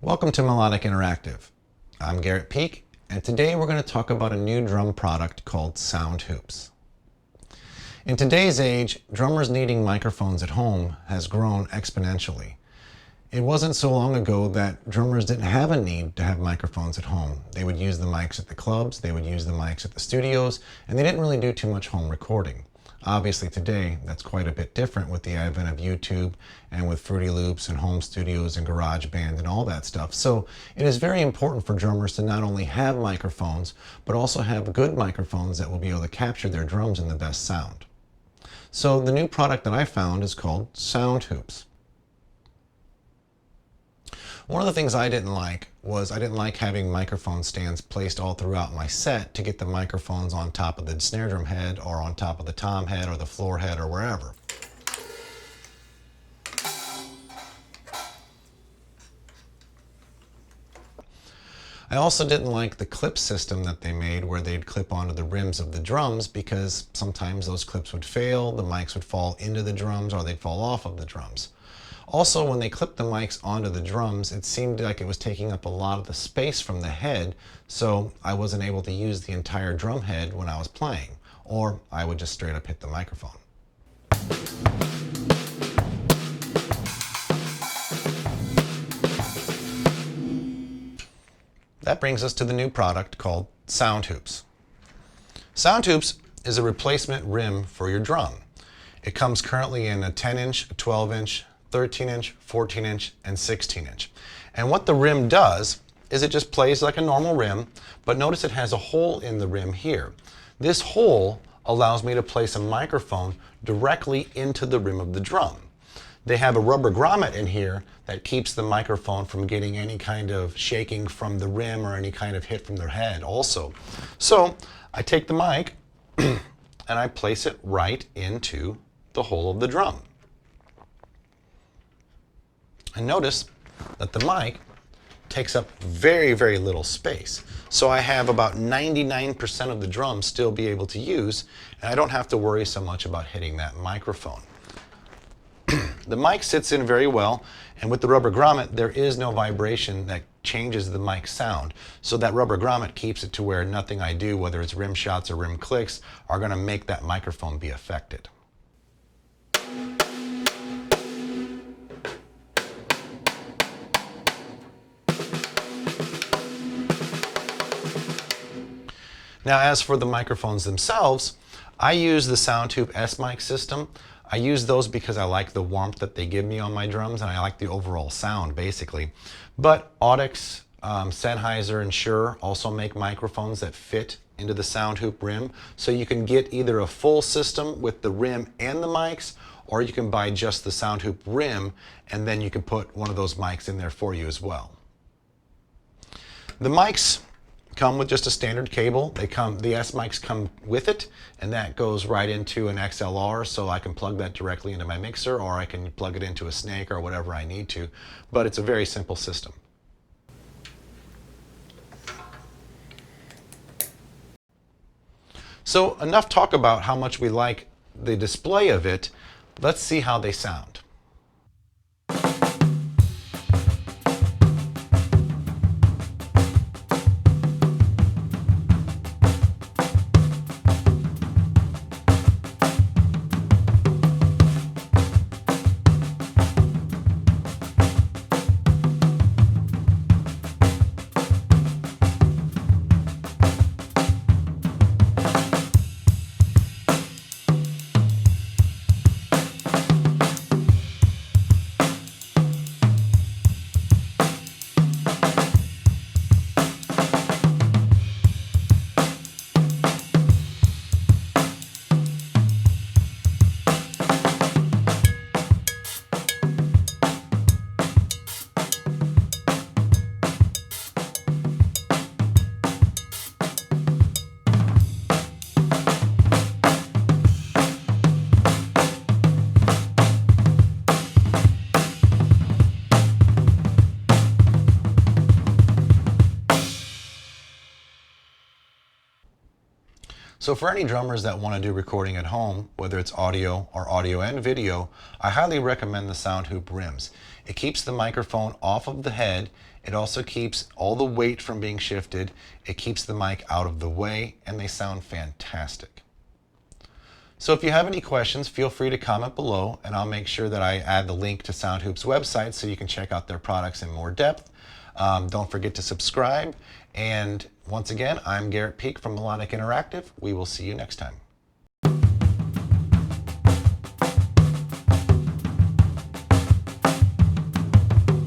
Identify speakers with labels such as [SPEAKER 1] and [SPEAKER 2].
[SPEAKER 1] Welcome to Melodic Interactive. I'm Garrett Peek, and today we're going to talk about a new drum product called SoundHoops. In today's age, drummers needing microphones at home has grown exponentially. It wasn't so long ago that drummers didn't have a need to have microphones at home. They would use the mics at the clubs, they would use the mics at the studios, and they didn't really do too much home recording. Obviously today, that's quite a bit different with the advent of YouTube and with Fruity Loops and home studios and GarageBand and all that stuff. So it is very important for drummers to not only have microphones, but also have good microphones that will be able to capture their drums in the best sound. So the new product that I found is called SoundHoops. One of the things I didn't like was I didn't like having microphone stands placed all throughout my set to get the microphones on top of the snare drum head or on top of the tom head or the floor head or wherever. I also didn't like the clip system that they made where they'd clip onto the rims of the drums because sometimes those clips would fail, the mics would fall into the drums or they'd fall off of the drums. Also, when they clipped the mics onto the drums, it seemed like it was taking up a lot of the space from the head, so I wasn't able to use the entire drum head when I was playing, or I would just straight up hit the microphone. That brings us to the new product called SoundHoops. SoundHoops is a replacement rim for your drum. It comes currently in a 10-inch, a 12-inch, 13-inch, 14-inch, and 16-inch. And what the rim does is it just plays like a normal rim, but notice it has a hole in the rim here. This hole allows me to place a microphone directly into the rim of the drum. They have a rubber grommet in here that keeps the microphone from getting any kind of shaking from the rim or any kind of hit from their head also. So I take the mic and I place it right into the hole of the drum. And notice that the mic takes up very, very little space. So I have about 99% of the drum still be able to use, and I don't have to worry so much about hitting that microphone. The mic sits in very well, and with the rubber grommet, there is no vibration that changes the mic sound. So that rubber grommet keeps it to where nothing I do, whether it's rim shots or rim clicks, are going to make that microphone be affected. Now, as for the microphones themselves, I use the SoundHoops S-Mic system. I use those because I like the warmth that they give me on my drums and I like the overall sound, basically. But Audix, Sennheiser, and Shure also make microphones that fit into the SoundHoops rim. So you can get either a full system with the rim and the mics, or you can buy just the SoundHoops rim and then you can put one of those mics in there for you as well. The mics come with just a standard cable. The S-Mics come with it, and that goes right into an XLR, so I can plug that directly into my mixer, or I can plug it into a snake or whatever I need to, but it's a very simple system. So enough talk about how much we like the display of it. Let's see how they sound. So for any drummers that want to do recording at home, whether it's audio or audio and video, I highly recommend the SoundHoops rims. It keeps the microphone off of the head It also keeps all the weight from being shifted. It keeps the mic out of the way, and they sound fantastic. So if you have any questions, feel free to comment below, and I'll make sure that I add the link to SoundHoops' website so you can check out their products in more depth. Don't forget to subscribe. And once again, I'm Garrett Peek from Melodic Interactive. We will see you next time.